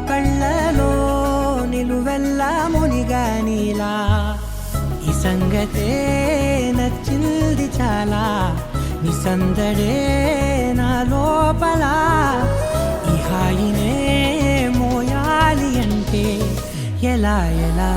కళ్ళలో నిలువెల్ల మునిగానిలా ఈ సంగతే నచ్చింది చాలా నీ సందడే నా లోపల ఈ హాయినే మోయాలి అంటే ఎలా ఎలా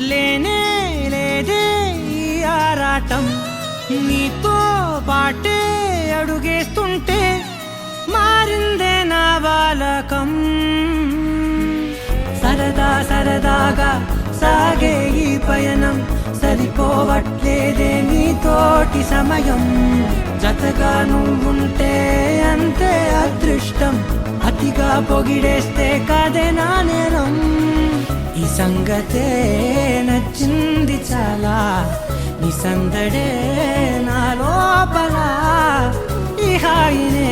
లేనే లేదే ఈ ఆరాటం నీతో పాటే అడుగేస్తుంటే మారిందే నా బాలకం సరదా సరదాగా సాగే ఈ పయనం సరిపోవట్లేదే నీతోటి సమయం జతగా నువ్వుంటే అంతే అదృష్టం అతిగా పొగిడేస్తే కదే నా నేరం ఈ సంగతే నచ్చింది చాలా నీ సందడే నా లోపల ఈ హాయినే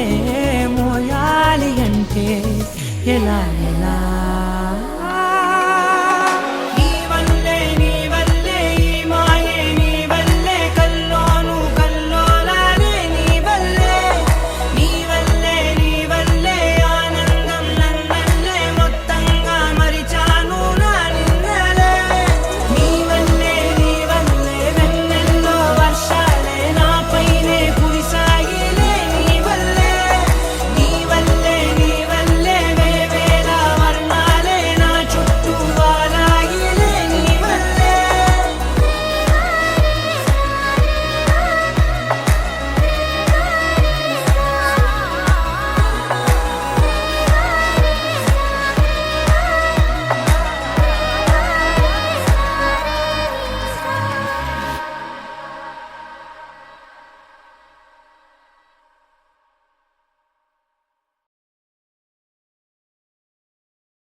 మోయాలి అంటే ఎలా ఎలా